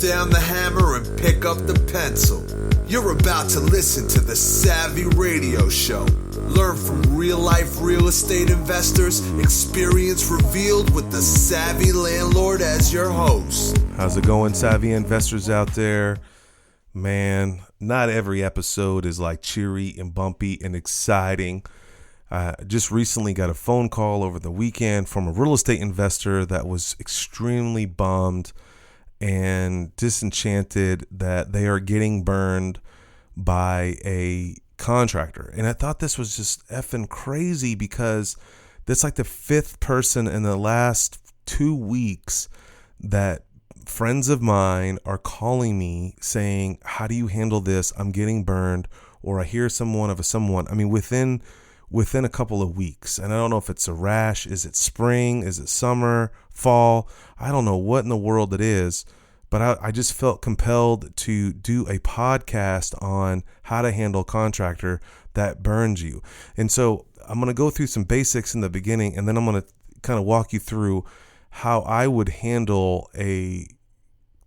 down the hammer and pick up the pencil. You're about to listen to the Savvy Radio Show. Learn from real-life real estate investors, experience revealed with the Savvy Landlord as your host. How's it going, Savvy investors out there? Man, not every episode is like cheery and bumpy and exciting. Just recently got a phone call over the weekend from a real estate investor that was extremely bummed and disenchanted that they are getting burned by a contractor. And I thought this was just effing crazy because that's like the fifth person in the last 2 weeks that friends of mine are calling me saying, how do you handle this? I'm getting burned. Or I hear someone. I mean, within a couple of weeks. And I don't know if it's a rash. Is it spring? Is it summer, fall? I don't know what in the world it is. But I just felt compelled to do a podcast on how to handle a contractor that burns you. And so I'm going to go through some basics in the beginning, and then I'm going to kind of walk you through how I would handle a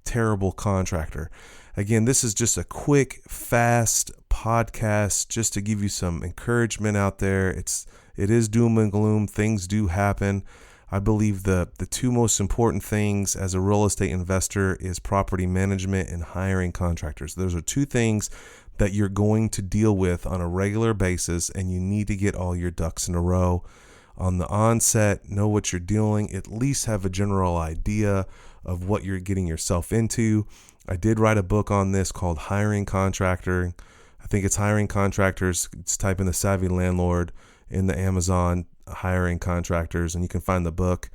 terrible contractor. Again, this is just a quick, fast podcast just to give you some encouragement out there. It is doom and gloom. Things do happen. I believe the two most important things as a real estate investor is property management and hiring contractors. Those are two things that you're going to deal with on a regular basis, and you need to get all your ducks in a row. On the onset, know what you're doing, at least have a general idea of what you're getting yourself into. I did write a book on this called Hiring Contractor. I think it's Hiring Contractors. It's type in the Savvy Landlord in the Amazon Hiring Contractors, and you can find the book.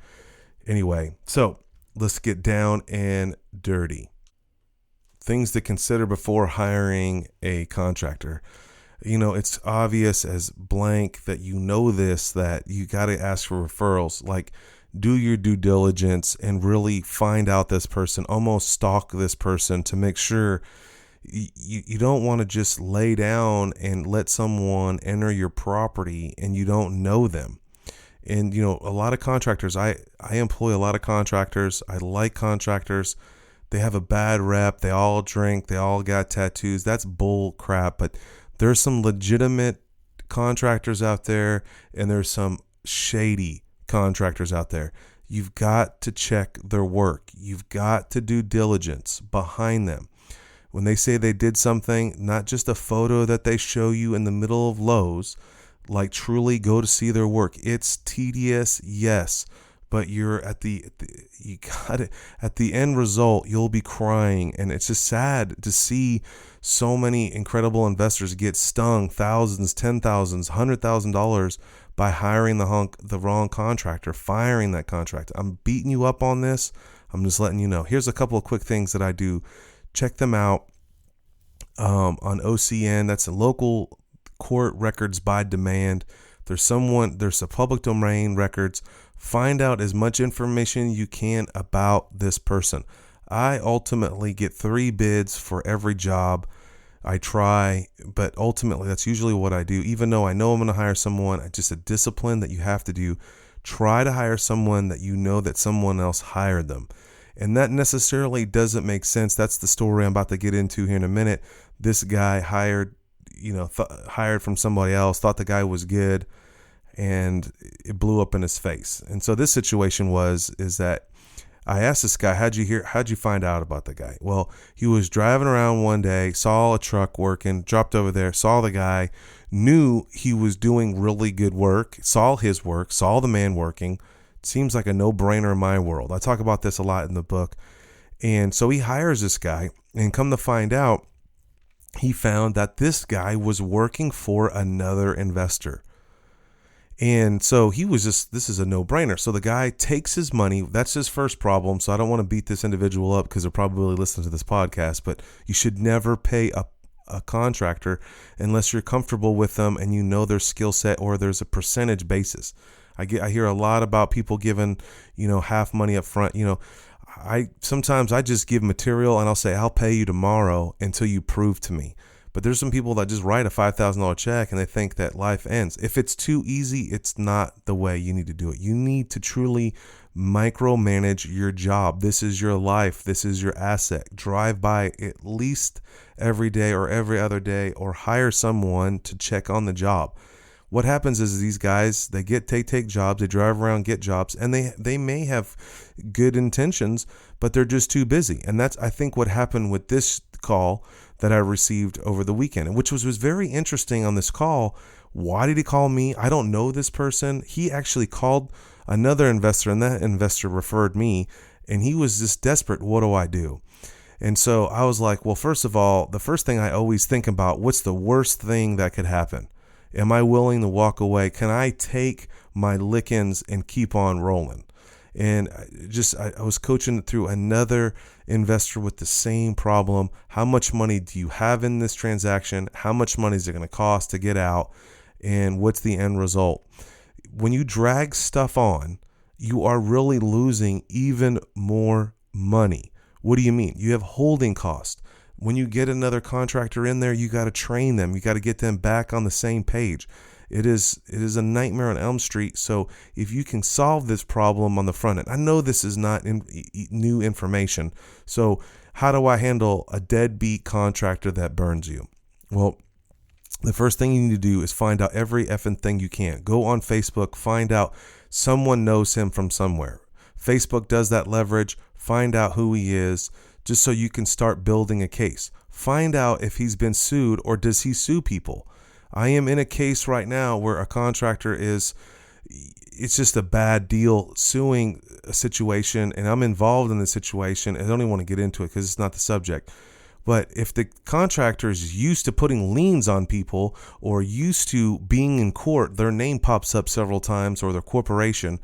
Anyway, so let's get down and dirty. Things to consider before hiring a contractor. You know, it's obvious as blank that you know this, that you got to ask for referrals. Like, do your due diligence and really find out this person, almost stalk this person to make sure. You don't want to just lay down and let someone enter your property and you don't know them. And, you know, a lot of contractors, I employ a lot of contractors. I like contractors. They have a bad rep. They all drink. They all got tattoos. That's bull crap. But there's some legitimate contractors out there, and there's some shady contractors out there. You've got to check their work. You've got to do diligence behind them. When they say they did something, not just a photo that they show you in the middle of Lowe's, like truly go to see their work. It's tedious, yes, but you're at the end result, you'll be crying. And it's just sad to see so many incredible investors get stung thousands, $10,000s, $100,000 by hiring the wrong contractor, firing that contractor. I'm beating you up on this. I'm just letting you know. Here's a couple of quick things that I do. Check them out on OCN. That's a local court records by demand. There's a public domain records. Find out as much information you can about this person. I ultimately get 3 bids for every job. I try, but ultimately that's usually what I do. Even though I know I'm going to hire someone, it's just a discipline that you have to do. Try to hire someone that you know that someone else hired them. And that necessarily doesn't make sense. That's the story I'm about to get into here in a minute. This guy hired from somebody else, thought the guy was good, and it blew up in his face. And so this situation is that I asked this guy, how'd you find out about the guy? Well, he was driving around one day, saw a truck working, dropped over there, saw the guy, knew he was doing really good work, saw his work, saw the man working. Seems like a no-brainer in my world. I talk about this a lot in the book. And so he hires this guy, and come to find out, he found that this guy was working for another investor. And so this is a no-brainer. So the guy takes his money. That's his first problem. So I don't want to beat this individual up because they're probably listening to this podcast, but you should never pay a contractor unless you're comfortable with them and you know their skill set, or there's a percentage basis. I hear a lot about people giving, half money up front. Sometimes I just give material and I'll say, I'll pay you tomorrow until you prove to me. But there's some people that just write a $5,000 check and they think that life ends. If it's too easy, it's not the way you need to do it. You need to truly micromanage your job. This is your life. This is your asset. Drive by at least every day or every other day, or hire someone to check on the job. What happens is these guys, they take jobs, they drive around, get jobs, and they may have good intentions, but they're just too busy. And that's, I think, what happened with this call that I received over the weekend, which was very interesting on this call. Why did he call me? I don't know this person. He actually called another investor, and that investor referred me, and he was just desperate. What do I do? And so I was like, well, first of all, the first thing I always think about, what's the worst thing that could happen? Am I willing to walk away? Can I take my lickings and keep on rolling? And I was coaching through another investor with the same problem. How much money do you have in this transaction? How much money is it going to cost to get out? And what's the end result? When you drag stuff on, you are really losing even more money. What do you mean? You have holding costs. When you get another contractor in there, you got to train them. You got to get them back on the same page. It is a nightmare on Elm Street. So if you can solve this problem on the front end, I know this is not new information. So how do I handle a deadbeat contractor that burns you? Well, the first thing you need to do is find out every effing thing you can. Go on Facebook, find out someone knows him from somewhere. Facebook does that leverage. Find out who he is, just so you can start building a case. Find out if he's been sued, or does he sue people. I am in a case right now where a contractor it's just a bad deal suing a situation, and I'm involved in the situation. I don't even want to get into it because it's not the subject. But if the contractor is used to putting liens on people, or used to being in court, their name pops up several times, or their corporation,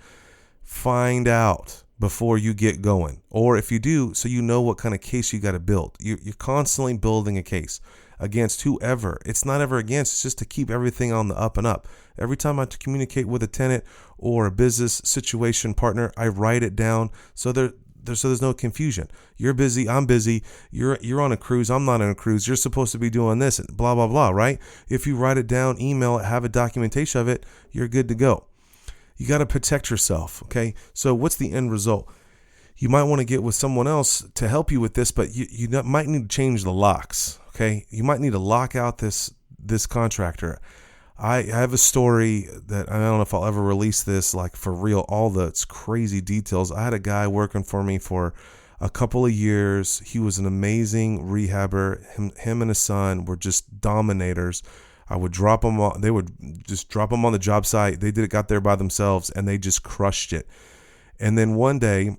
find out before you get going. Or if you do, so you know what kind of case you got to build. You're constantly building a case against whoever. It's not ever against, it's just to keep everything on the up and up. Every time I communicate with a tenant or a business situation partner, I write it down so there's no confusion. You're busy, I'm busy. You're on a cruise, I'm not on a cruise. You're supposed to be doing this, and blah, blah, blah, right? If you write it down, email it, have a documentation of it, you're good to go. You got to protect yourself, okay? So what's the end result? You might want to get with someone else to help you with this, but you might need to change the locks, okay? You might need to lock out this contractor. I have a story that I don't know if I'll ever release this, like for real, all the crazy details. I had a guy working for me for a couple of years. He was an amazing rehabber. Him and his son were just dominators. I would drop them on, they would just drop them on the job site. They got there by themselves, and they just crushed it. And then one day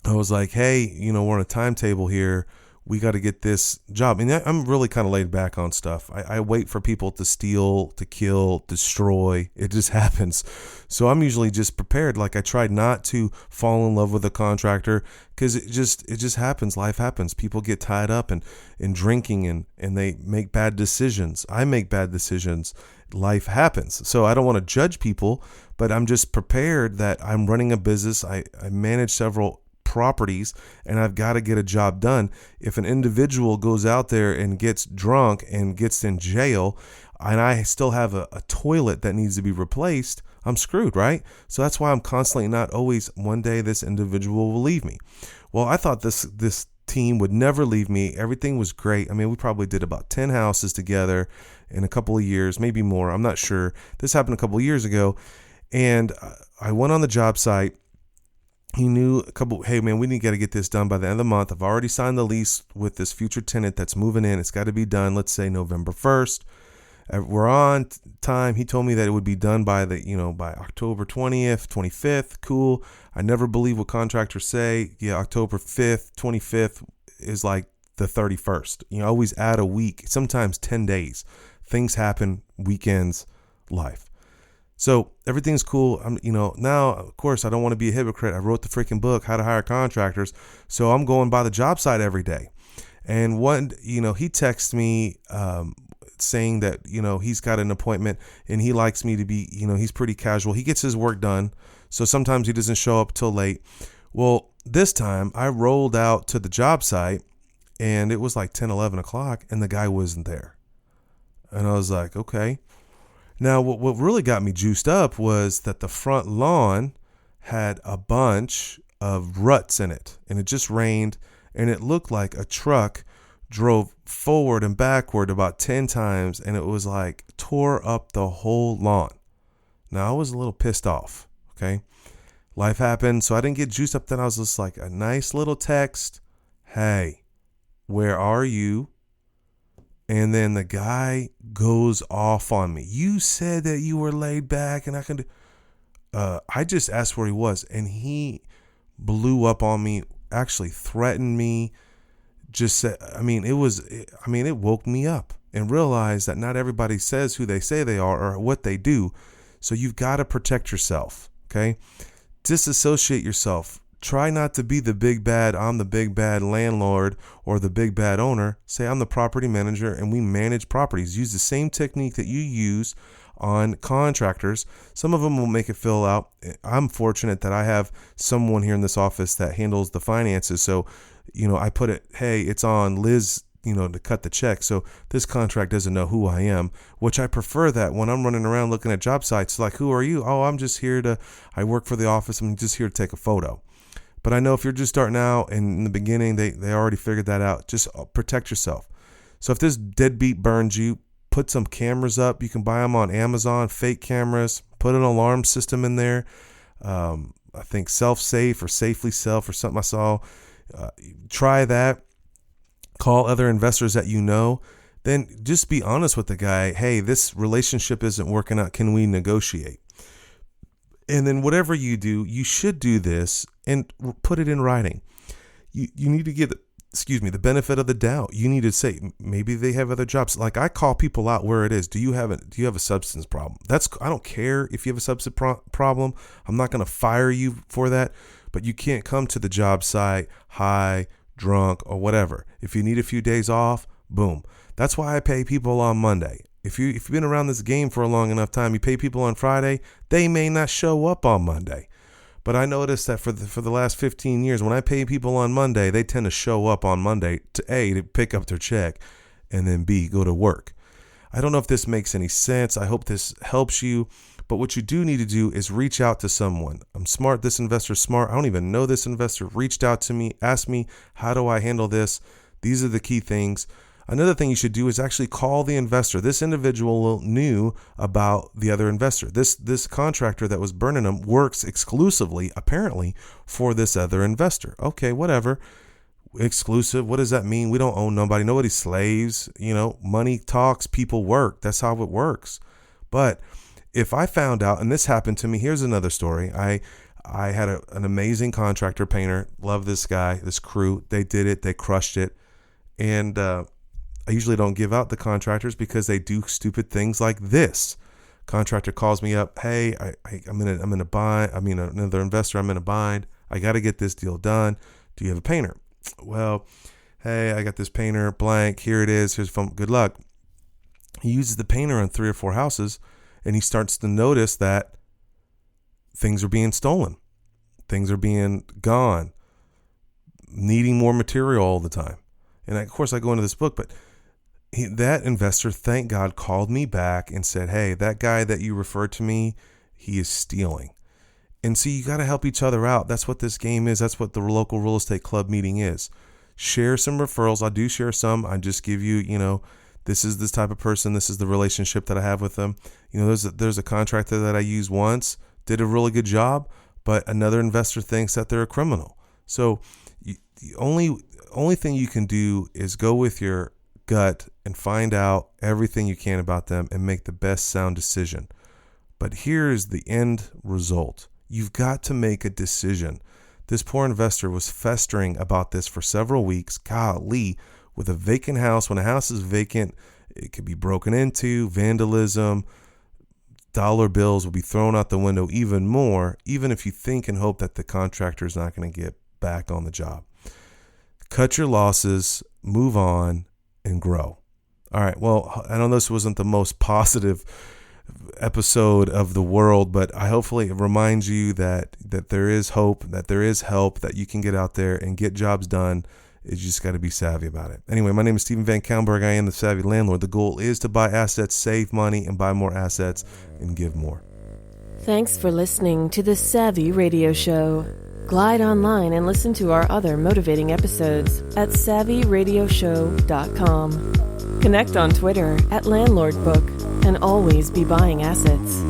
I was like, hey, we're on a timetable here. We got to get this job. And I'm really kind of laid back on stuff. I wait for people to steal, to kill, destroy. It just happens. So I'm usually just prepared. Like, I tried not to fall in love with a contractor, because it just happens. Life happens. People get tied up in drinking, and they make bad decisions. I make bad decisions. Life happens. So I don't want to judge people, but I'm just prepared that I'm running a business. I manage several properties, and I've got to get a job done. If an individual goes out there and gets drunk and gets in jail, and I still have a toilet that needs to be replaced, I'm screwed, right? So that's why I'm constantly not always, one day this individual will leave me. Well, I thought this team would never leave me. Everything was great. I mean, we probably did about 10 houses together in a couple of years, maybe more. I'm not sure. This happened a couple of years ago, and I went on the job site. He knew hey man, we got to get this done by the end of the month. I've already signed the lease with this future tenant that's moving in. It's got to be done, let's say November 1st. We're on time. He told me that it would be done by by October 20th, 25th. Cool. I never believe what contractors say. Yeah, October 5th, 25th is like the 31st. Always add a week, sometimes 10 days. Things happen, weekends, life. So everything's cool. Now, of course, I don't want to be a hypocrite. I wrote the freaking book, How to Hire Contractors. So I'm going by the job site every day. And he texts me saying that, he's got an appointment and he likes me to be, he's pretty casual. He gets his work done. So sometimes he doesn't show up till late. Well, this time I rolled out to the job site, and it was like 10, 11 o'clock, and the guy wasn't there. And I was like, okay. Now, what really got me juiced up was that the front lawn had a bunch of ruts in it, and it just rained, and it looked like a truck drove forward and backward about 10 times, and it was like tore up the whole lawn. Now, I was a little pissed off, okay? Life happened, so I didn't get juiced up then. I was just like, a nice little text, hey, where are you? And then the guy goes off on me. You said that you were laid back and I can do. I just asked where he was, and he blew up on me, actually threatened me. Just said, it woke me up and realized that not everybody says who they say they are or what they do. So you've got to protect yourself, okay? Disassociate yourself. Try not to be the big bad, I'm the big bad landlord or the big bad owner. Say I'm the property manager and we manage properties. Use the same technique that you use on contractors. Some of them will make it fill out. I'm fortunate that I have someone here in this office that handles the finances. So, I put it, hey, it's on Liz, to cut the check. So this contract doesn't know who I am, which I prefer that when I'm running around looking at job sites, like, who are you? Oh, I'm just here I work for the office. I'm just here to take a photo. But I know if you're just starting out and in the beginning, they already figured that out. Just protect yourself. So if this deadbeat burns you, put some cameras up. You can buy them on Amazon, fake cameras, put an alarm system in there. I think self-safe or safely self or something I saw. Try that. Call other investors that you know. Then just be honest with the guy. Hey, this relationship isn't working out. Can we negotiate? And then whatever you do, you should do this and put it in writing. You need to give the benefit of the doubt. You need to say, maybe they have other jobs. Like, I call people out where it is. Do you have a substance problem? I don't care if you have a substance problem. I'm not going to fire you for that, but you can't come to the job site high, drunk, or whatever. If you need a few days off, boom. That's why I pay people on Monday. If you've been around this game for a long enough time, you pay people on Friday, they may not show up on Monday. But I noticed that for the last 15 years, when I pay people on Monday, they tend to show up on Monday to A, to pick up their check, and then B, go to work. I don't know if this makes any sense. I hope this helps you. But what you do need to do is reach out to someone. I'm smart. This investor's smart. I don't even know this investor. Reached out to me, asked me, how do I handle this? These are the key things. Another thing you should do is actually call the investor. This individual knew about the other investor. This contractor that was burning them works exclusively, apparently, for this other investor. Okay, whatever. Exclusive. What does that mean? We don't own nobody. Nobody's slaves. Money talks, people work. That's how it works. But if I found out, and this happened to me, here's another story. I had an amazing contractor painter. Love this guy, this crew. They did it. They crushed it. And I usually don't give out the contractors because they do stupid things like this. Contractor calls me up. Hey, I'm in a bind. Another investor. I'm in a bind. I got to get this deal done. Do you have a painter? Well, hey, I got this painter blank. Here it is. Here's phone. Good luck. He uses the painter on 3 or 4 houses, and he starts to notice that things are being stolen. Things are being gone. Needing more material all the time. And of course, I go into this book, but that investor, thank God, called me back and said, hey, that guy that you referred to me, he is stealing. And see, you got to help each other out. That's what this game is. That's what the local real estate club meeting is. Share some referrals. I do share some. I just give you, this is this type of person. This is the relationship that I have with them. There's a contractor that I used once, did a really good job, but another investor thinks that they're a criminal. So the only thing you can do is go with your gut and find out everything you can about them and make the best sound decision. But here's the end result. You've got to make a decision. This poor investor was festering about this for several weeks. Golly, with a vacant house, when a house is vacant, it could be broken into, vandalism, dollar bills will be thrown out the window even more, even if you think and hope that the contractor is not going to get back on the job. Cut your losses, move on, and grow. All right. Well, I know this wasn't the most positive episode of the world, but hopefully it reminds you that there is hope, that there is help, that you can get out there and get jobs done. You just got to be savvy about it. Anyway, my name is Stephen Van Kalmberg. I am the Savvy Landlord. The goal is to buy assets, save money, and buy more assets and give more. Thanks for listening to the Savvy Radio Show. Glide online and listen to our other motivating episodes at savvyradioshow.com. Connect on Twitter at LandlordBook and always be buying assets.